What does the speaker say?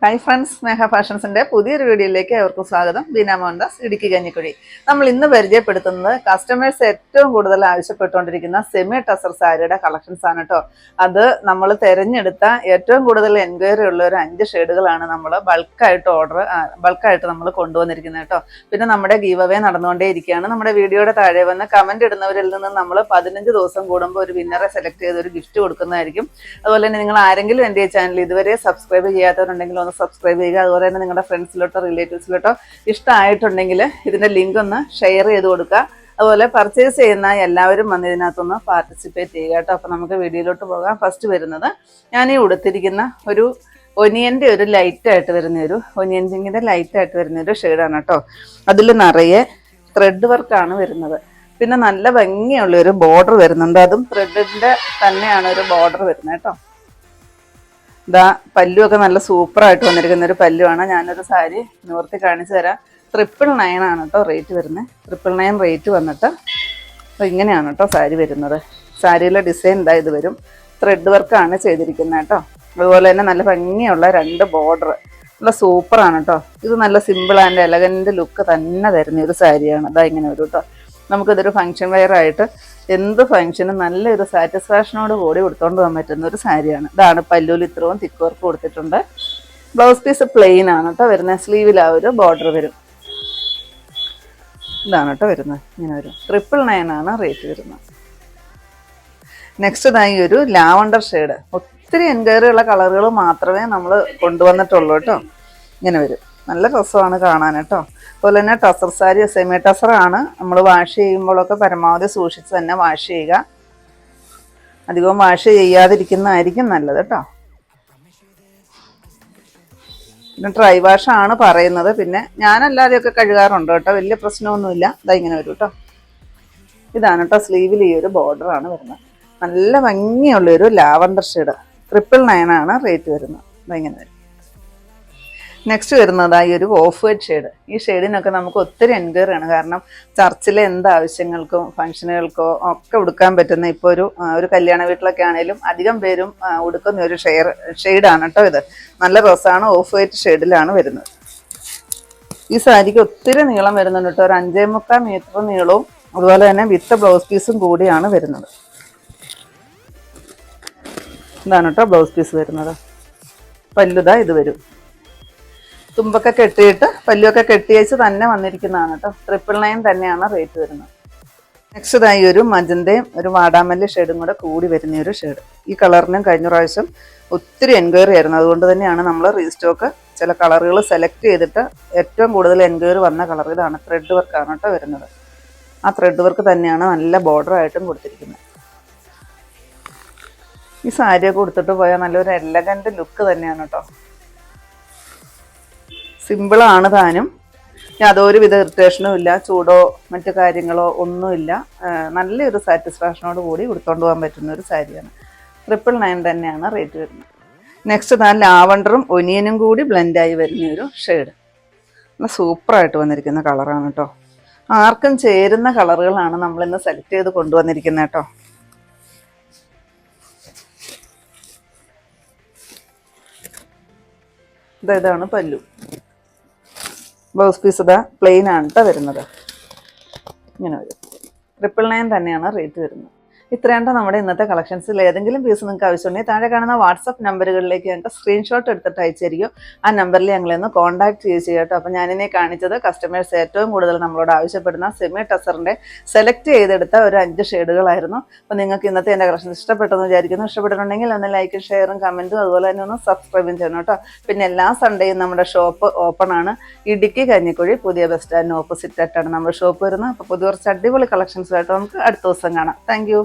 Hi friends, സ്നേഹ ഫാഷൻസിൻ്റെ പുതിയൊരു വീഡിയോയിലേക്ക് അവർക്കും സ്വാഗതം. ബീന മോഹൻദാസ്, ഇടുക്കി കഞ്ഞിക്കുഴി. നമ്മൾ ഇന്ന് പരിചയപ്പെടുത്തുന്നത് കസ്റ്റമേഴ്സ് ഏറ്റവും കൂടുതൽ ആവശ്യപ്പെട്ടുകൊണ്ടിരിക്കുന്ന സെമി ടസർ സാരിയുടെ കളക്ഷൻസ് ആണ് കേട്ടോ. അത് നമ്മൾ തിരഞ്ഞെടുത്ത ഏറ്റവും കൂടുതൽ എൻക്വയറി ഉള്ള ഒരു 5 ഷെയ്ഡുകളാണ് നമ്മൾ ബൾക്കായിട്ട് നമ്മൾ കൊണ്ടുവന്നിരിക്കുന്നത് കേട്ടോ. പിന്നെ നമ്മുടെ ഗീവ് അവേ നടന്നുകൊണ്ടേ ഇരിക്കുകയാണ്. നമ്മുടെ വീഡിയോയുടെ താഴെ വന്ന് കമൻറ്റ് ഇടുന്നവരിൽ നിന്ന് നമ്മൾ 15 ദിവസം കൂടുമ്പോൾ ഒരു വിന്നറെ സെലക്ട് ചെയ്ത് ഒരു ഗിഫ്റ്റ് കൊടുക്കുന്നതായിരിക്കും. അതുപോലെ തന്നെ നിങ്ങൾ ആരെങ്കിലും എൻ്റെ ചാനൽ ഇതുവരെ സബ്സ്ക്രൈബ് ചെയ്യാത്തവരുണ്ടെങ്കിൽ ഒന്ന് സബ്സ്ക്രൈബ് ചെയ്യുക. അതുപോലെ തന്നെ നിങ്ങളുടെ ഫ്രണ്ട്സിലോട്ടോ റിലേറ്റീവ്സിലോട്ടോ ഇഷ്ടമായിട്ടുണ്ടെങ്കിൽ ഇതിൻ്റെ ലിങ്ക് ഒന്ന് ഷെയർ ചെയ്ത് കൊടുക്കുക. അതുപോലെ പർച്ചേസ് ചെയ്യുന്ന എല്ലാവരും വന്ന് ഇതിനകത്തൊന്ന് പാർട്ടിസിപ്പേറ്റ് ചെയ്യുക കേട്ടോ. അപ്പോൾ നമുക്ക് വീഡിയോയിലോട്ട് പോകാം. ഫസ്റ്റ് വരുന്നത് ഞാൻ ഈ ഉടുത്തിരിക്കുന്ന ഒരു ഒനിയൻ്റെ ഒരു ലൈറ്റായിട്ട് വരുന്ന ഒനിയൻ ജിങ്ങിൻ്റെ ലൈറ്റായിട്ട് വരുന്ന ഒരു ഷെയ്ഡാണ് കേട്ടോ. അതിൽ നിറയെ ത്രെഡ് വർക്കാണ് വരുന്നത്. പിന്നെ നല്ല ഭംഗിയുള്ളൊരു ബോർഡർ വരുന്നുണ്ട്. അതും ത്രെഡിൻ്റെ തന്നെയാണ് ഒരു ബോർഡർ വരുന്നത് കേട്ടോ. ഇതാ പല്ലുമൊക്കെ നല്ല സൂപ്പറായിട്ട് വന്നിരിക്കുന്ന ഒരു പല്ലുവാണ്. ഞാനൊരു സാരി നിവർത്തി കാണിച്ചു തരാം. 999 ആണ് കേട്ടോ റേറ്റ് വരുന്നത്. 999 റേറ്റ് വന്നിട്ട് അപ്പോൾ ഇങ്ങനെയാണ് കേട്ടോ സാരി വരുന്നത്. സാരിയിലെ ഡിസൈൻ ഇതാ ഇത് വരും. ത്രെഡ് വർക്കാണ് ചെയ്തിരിക്കുന്നത് കേട്ടോ. അതുപോലെ തന്നെ നല്ല ഭംഗിയുള്ള 2 ബോർഡർ, നല്ല സൂപ്പറാണ് കേട്ടോ. ഇത് നല്ല സിമ്പിൾ ആൻഡ് എലഗൻറ്റ് ലുക്ക് തന്നെ തരുന്ന ഒരു സാരിയാണ്. ഇതാ ഇങ്ങനെ വരും കേട്ടോ. നമുക്കിതൊരു ഫംഗ്ഷൻ വെയർ ആയിട്ട് എന്ത് ഫംഗ്ഷനും നല്ലൊരു സാറ്റിസ്ഫാക്ഷനോട് കൂടി കൊടുത്തോണ്ട് പോകാൻ പറ്റുന്ന ഒരു സാരിയാണ്. ഇതാണ് പല്ലൂൽ ഇത്രയും തിക്ക് വർക്ക് കൊടുത്തിട്ടുണ്ട്. ബ്ലൗസ് പീസ് പ്ലെയിൻ ആണ് കേട്ടോ വരുന്നത്. സ്ലീവിൽ ആ ഒരു ബോർഡർ വരും. ഇതാണ് കേട്ടോ വരുന്നത്. ഇങ്ങനെ വരും. 999 ആണ് റേറ്റ് വരുന്നത്. നെക്സ്റ്റ് ഇതായി ഒരു ലാവണ്ടർ ഷെയ്ഡ്. ഒത്തിരി എൻക്വയറി ഉള്ള കളറുകൾ മാത്രമേ നമ്മൾ കൊണ്ടുവന്നിട്ടുള്ളൂ കേട്ടോ. ഇങ്ങനെ വരും. നല്ല രസമാണ് കാണാൻ കേട്ടോ. അതുപോലെ തന്നെ ടസർ സാരി സെമി ടസറാണ്. നമ്മൾ വാഷ് ചെയ്യുമ്പോഴൊക്കെ പരമാവധി സൂക്ഷിച്ച് തന്നെ വാഷ് ചെയ്യുക. അധികവും വാഷ് ചെയ്യാതിരിക്കുന്നതായിരിക്കും നല്ലത് കേട്ടോ. പിന്നെ ഡ്രൈ വാഷാണ് പറയുന്നത്. പിന്നെ ഞാനല്ലാതെയൊക്കെ കഴുകാറുണ്ട് കേട്ടോ. വലിയ പ്രശ്നമൊന്നുമില്ല. ഇതാ ഇങ്ങനെ വരും കേട്ടോ. ഇതാണ് കേട്ടോ സ്ലീവിൽ ഈ ഒരു ബോർഡറാണ് വരുന്നത്. നല്ല ഭംഗിയുള്ളൊരു ലാവണ്ടർ ഷെയ്ഡ്. 999 ആണ് റേറ്റ് വരുന്നത്. ഇതാ ഇങ്ങനെ വരും. നെക്സ്റ്റ് വരുന്നതായി ഒരു ഓഫ് വൈറ്റ് ഷെയ്ഡ്. ഈ ഷെയ്ഡിനൊക്കെ നമുക്ക് ഒത്തിരി എൻക്വയറി ആണ്. കാരണം ചർച്ചിലെ എന്ത് ആവശ്യങ്ങൾക്കും ഫംഗ്ഷനുകൾക്കോ ഒക്കെ ഉടുക്കാൻ പറ്റുന്ന ഇപ്പോൾ ഒരു കല്യാണ വീട്ടിലൊക്കെ ആണെങ്കിലും അധികം പേരും ഉടുക്കുന്ന ഒരു ഷെയ്ഡാണ് കേട്ടോ ഇത്. നല്ല രസമാണ്. ഓഫ് വൈറ്റ് ഷെയ്ഡിലാണ് വരുന്നത്. ഈ സാരിക്ക് ഒത്തിരി നീളം വരുന്നുണ്ട് കേട്ടോ. ഒരു 5.25 മീറ്റർ നീളവും അതുപോലെ തന്നെ വിത്ത് ബ്ലൗസ് പീസും കൂടിയാണ് വരുന്നത്. ഇതാണ് കേട്ടോ ബ്ലൗസ് പീസ് വരുന്നത്. പല്ലുതാ ഇത് വരും. തുമ്പൊക്കെ കെട്ടിയിട്ട് പല്ലുമൊക്കെ കെട്ടിയേച്ച് തന്നെ വന്നിരിക്കുന്നതാണ് കേട്ടോ. 999 തന്നെയാണ് റേറ്റ് വരുന്നത്. നെക്സ്റ്റ് ഇതായി ഒരു മജന്തയും ഒരു വാടാമല്ലി ഷെയ്ഡും കൂടി വരുന്ന ഒരു ഷെയ്ഡ്. ഈ കളറിനും കഴിഞ്ഞ പ്രാവശ്യം ഒത്തിരി എൻക്വയറി ആയിരുന്നു. അതുകൊണ്ട് തന്നെയാണ് നമ്മൾ റീസ്റ്റോക്ക് ചില കളറുകൾ സെലക്ട് ചെയ്തിട്ട് ഏറ്റവും കൂടുതൽ എൻക്വയറി വന്ന കളർ ഇതാണ്. ത്രെഡ് വർക്കാണ് കേട്ടോ വരുന്നത്. ആ ത്രെഡ് വർക്ക് തന്നെയാണ് നല്ല ബോർഡറായിട്ടും കൊടുത്തിരിക്കുന്നത്. ഈ സാരിയൊക്കെ കൊടുത്തിട്ട് പോയാൽ നല്ലൊരു എലഗൻറ്റ് ലുക്ക് തന്നെയാണ് കേട്ടോ. സിമ്പിളാണ് താനും. യാതൊരു വിധ ഇറിറ്റേഷനും ഇല്ല. ചൂടോ മറ്റു കാര്യങ്ങളോ ഒന്നുമില്ല. നല്ലൊരു സാറ്റിസ്ഫാക്ഷനോട് കൂടി ഉടുത്തോണ്ട് പോകാൻ പറ്റുന്ന ഒരു സാരിയാണ്. 999 തന്നെയാണ് റേറ്റ് വരുന്നത്. നെക്സ്റ്റ് താൻ ലാവണ്ടറും ഒനിയനും കൂടി ബ്ലെൻഡായി വരുന്നൊരു ഷെയ്ഡ്. നല്ല സൂപ്പറായിട്ട് വന്നിരിക്കുന്ന കളറാണ് കേട്ടോ. ആർക്കും ചേരുന്ന കളറുകളാണ് നമ്മളിന്ന് സെലക്ട് ചെയ്ത് കൊണ്ടുവന്നിരിക്കുന്നത് കേട്ടോ. ഇതാണ് പല്ലു. ബ്ലൗസ് പീസ് ഇതാ പ്ലെയിൻ ആണ് കേട്ടോ വരുന്നത്. ഇങ്ങനെ വരും. 999 തന്നെയാണ് റേറ്റ് വരുന്നത്. ഇത്രയാണ്ടോ നമ്മുടെ ഇന്നത്തെ കളക്ഷൻസിൽ. ഏതെങ്കിലും പീസ് നിങ്ങൾക്ക് ആവശ്യമുണ്ടെങ്കിൽ താഴെ കാണുന്ന വാട്സപ്പ് നമ്പറുകളിലേക്ക് ഞങ്ങൾക്ക് സ്ക്രീൻഷോട്ട് എടുത്തിട്ട് അയച്ചിരിക്കും. ആ നമ്പറിൽ ഞങ്ങളൊന്ന് കോൺടാക്ട് ചെയ്യുക കേട്ടോ. അപ്പോൾ ഞാനിനെ കാണിച്ചത് കസ്റ്റമേഴ്സ് ഏറ്റവും കൂടുതൽ നമ്മളോട് ആവശ്യപ്പെടുന്ന സെമി ടസറിൻ്റെ സെലക്ട് ചെയ്തെടുത്ത ഒരു 5 ഷെയ്ഡുകളായിരുന്നു. അപ്പോൾ നിങ്ങൾക്ക് ഇന്നത്തെ എൻ്റെ കളക്ഷൻസ് ഇഷ്ടപ്പെട്ടെന്ന് വിചാരിക്കുന്നു. ഇഷ്ടപ്പെട്ടിട്ടുണ്ടെങ്കിൽ ഒന്ന് ലൈക്കും ഷെയറും കമൻറ്റും അതുപോലെ തന്നെ ഒന്ന് സബ്സ്ക്രൈബും ചെയ്യണം കേട്ടോ. പിന്നെ എല്ലാ സൺഡേയും നമ്മുടെ ഷോപ്പ് ഓപ്പൺ ആണ്. ഇടുക്കി കഞ്ഞിക്കുഴി പുതിയ ബസ് സ്റ്റാൻഡിന് ഓപ്പോസിറ്റ് ആയിട്ടാണ് നമ്മുടെ ഷോപ്പ് വരുന്നത്. അപ്പോൾ പുതിയ കുറച്ച് അടിപൊളി കളക്ഷൻസുമായിട്ട് നമുക്ക് അടുത്ത ദിവസം കാണാം. Thank you.